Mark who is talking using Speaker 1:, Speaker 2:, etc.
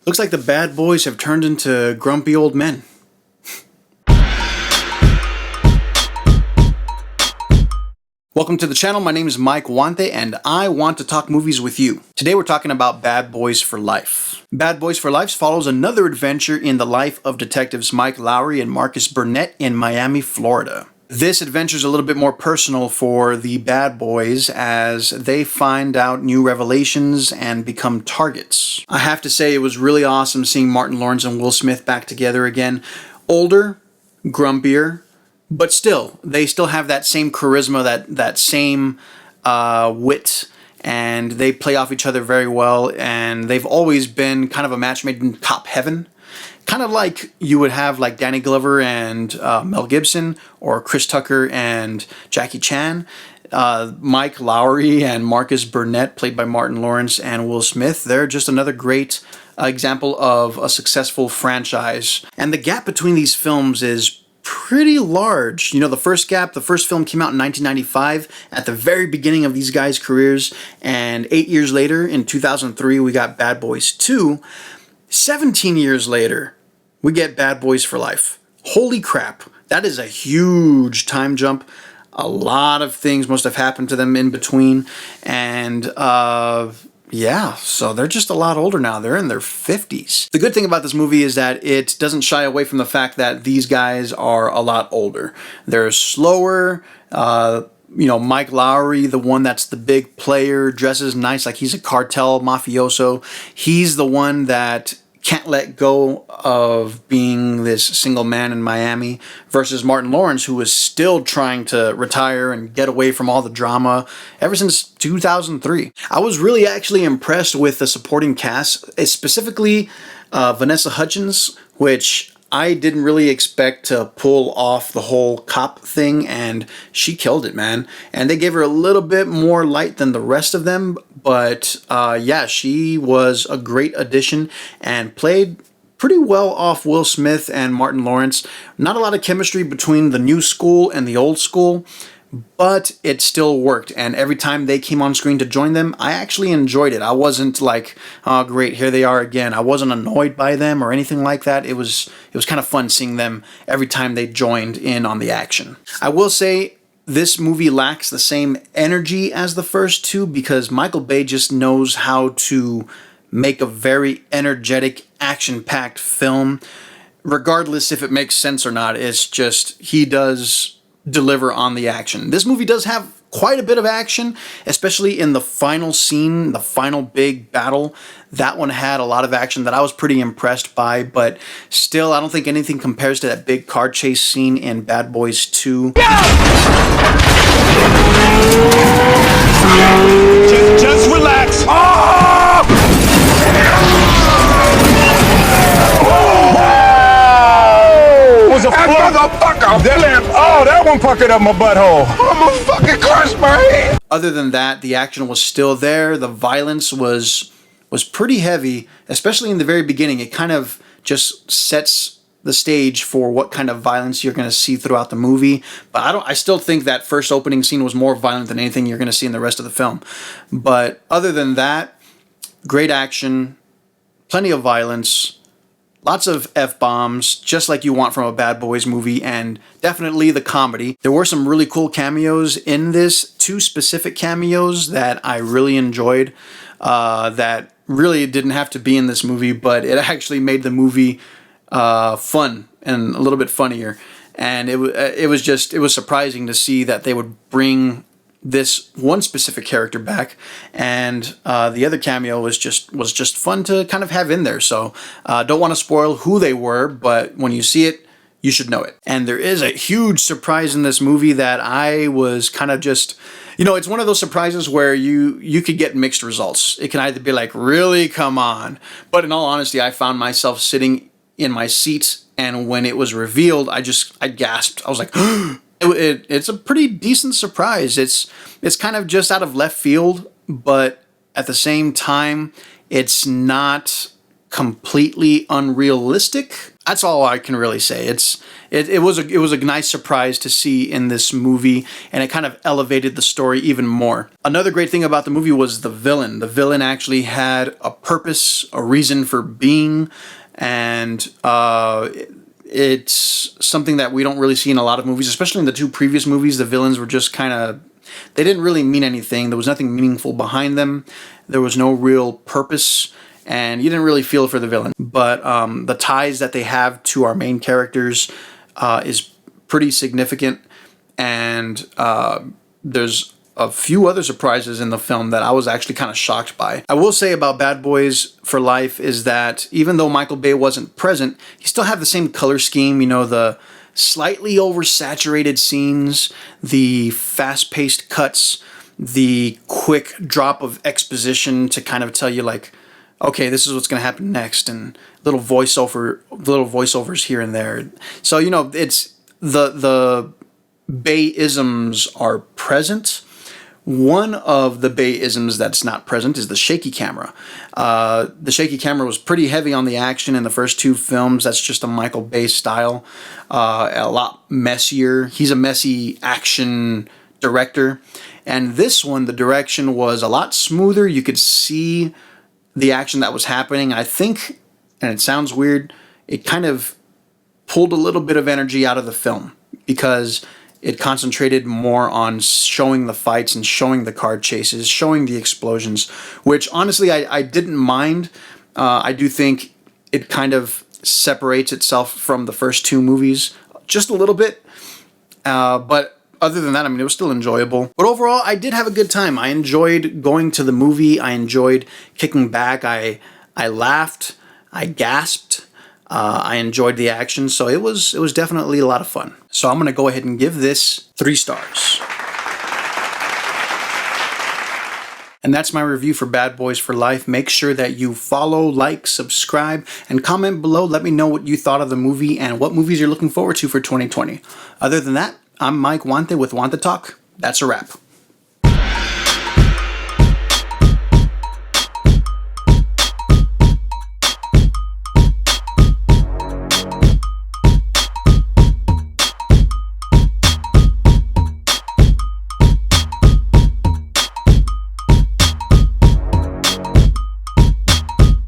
Speaker 1: Looks like the bad boys have turned into grumpy old men. Welcome to the channel. My name is Mike Huante, and I want to talk movies with you. Today we're talking about Bad Boys for Life. Bad Boys for Life follows another adventure in the life of detectives Mike Lowry and Marcus Burnett in Miami, Florida. This adventure is a little bit more personal for the bad boys as they find out new revelations and become targets. I have to say it was really awesome seeing Martin Lawrence and Will Smith back together again. Older, grumpier, but still, they still have that same charisma, that same wit, and they play off each other very well, and they've always been kind of a match made in cop heaven. Kind of like you would have like Danny Glover and Mel Gibson, or Chris Tucker and Jackie Chan. Mike Lowry and Marcus Burnett, played by Martin Lawrence and Will Smith, they're just another great example of a successful franchise. And the gap between these films is pretty large. You know, the first film came out in 1995 at the very beginning of these guys' careers, and 8 years later, in 2003, we got Bad Boys 2. 17 years later, we get Bad Boys for Life. Holy crap, that is a huge time jump. A lot of things must have happened to them in between, and yeah, so they're just a lot older now. They're in their 50s. The good thing about this movie is that it doesn't shy away from the fact that these guys are a lot older. They're slower. You know, Mike Lowry, the one that's the big player, dresses nice like he's a cartel mafioso. He's the one that can't let go of being this single man in Miami, versus Martin Lawrence, who is still trying to retire and get away from all the drama ever since 2003. I was really actually impressed with the supporting cast, specifically Vanessa Hudgens, which I didn't really expect to pull off the whole cop thing, and she killed it, man. And they gave her a little bit more light than the rest of them, but yeah, she was a great addition and played pretty well off Will Smith and Martin Lawrence. Not a lot of chemistry between the new school and the old school, but it still worked, and every time they came on screen to join them, I actually enjoyed it. I wasn't like, oh great, here they are again. I wasn't annoyed by them or anything like that. It was kind of fun seeing them every time they joined in on the action. I will say this movie lacks the same energy as the first two because Michael Bay just knows how to make a very energetic, action-packed film. Regardless if it makes sense or not, it's just, he does deliver on the action. This movie does have quite a bit of action, especially in the final scene, the final big battle. That one had a lot of action that I was pretty impressed by, but still, I don't think anything compares to that big car chase scene in Bad Boys 2.
Speaker 2: Just relax. Was a motherfucker. That one puckered up my butthole. I'm a fucking crush my head.
Speaker 1: Other than that, the action was still there. The violence was pretty heavy, especially in the very beginning. It kind of just sets the stage for what kind of violence you're going to see throughout the movie. But I still think that first opening scene was more violent than anything you're going to see in the rest of the film. But other than that, great action, plenty of violence, lots of F-bombs, just like you want from a Bad Boys movie, and definitely the comedy. There were some really cool cameos in this, 2 specific cameos that I really enjoyed, that really didn't have to be in this movie, but it actually made the movie fun and a little bit funnier. And it was surprising to see that they would bring this one specific character back, and the other cameo was just fun to kind of have in there. So don't want to spoil who they were, but when you see it, you should know it. And there is a huge surprise in this movie that I was kind of just, you know, it's one of those surprises where you could get mixed results. It can either be like, really, come on, but in all honesty, I found myself sitting in my seat, and when it was revealed, I gasped. I was like, it's a pretty decent surprise. It's kind of just out of left field, but at the same time, it's not completely unrealistic. That's all I can really say. It was a nice surprise to see in this movie, and it kind of elevated the story even more. Another great thing about the movie was the villain. The villain actually had a purpose, a reason for being, and it's something that we don't really see in a lot of movies, especially in the two previous movies. The villains were just kind of, they didn't really mean anything. There was nothing meaningful behind them. There was no real purpose, and you didn't really feel for the villain. But the ties that they have to our main characters is pretty significant, and there's a few other surprises in the film that I was actually kind of shocked by. I will say about Bad Boys for Life is that even though Michael Bay wasn't present, he still had the same color scheme, you know, the slightly oversaturated scenes, the fast-paced cuts, the quick drop of exposition to kind of tell you like, okay, this is what's going to happen next, and little voiceovers here and there. So, you know, it's the Bay-isms are present. One of the Bay-isms that's not present is the shaky camera. The shaky camera was pretty heavy on the action in the first two films. That's just a Michael Bay style. A lot messier. He's a messy action director. And this one, the direction was a lot smoother. You could see the action that was happening. I think, and it sounds weird, it kind of pulled a little bit of energy out of the film because it concentrated more on showing the fights and showing the car chases, showing the explosions, which honestly I didn't mind. I do think it kind of separates itself from the first two movies just a little bit. But other than that, I mean, it was still enjoyable. But overall, I did have a good time. I enjoyed going to the movie. I enjoyed kicking back. I laughed. I gasped. I enjoyed the action. So it was definitely a lot of fun. So I'm going to go ahead and give this 3 stars. And that's my review for Bad Boys for Life. Make sure that you follow, like, subscribe, and comment below. Let me know what you thought of the movie and what movies you're looking forward to for 2020. Other than that, I'm Mike Huante with Want to Talk. That's a wrap.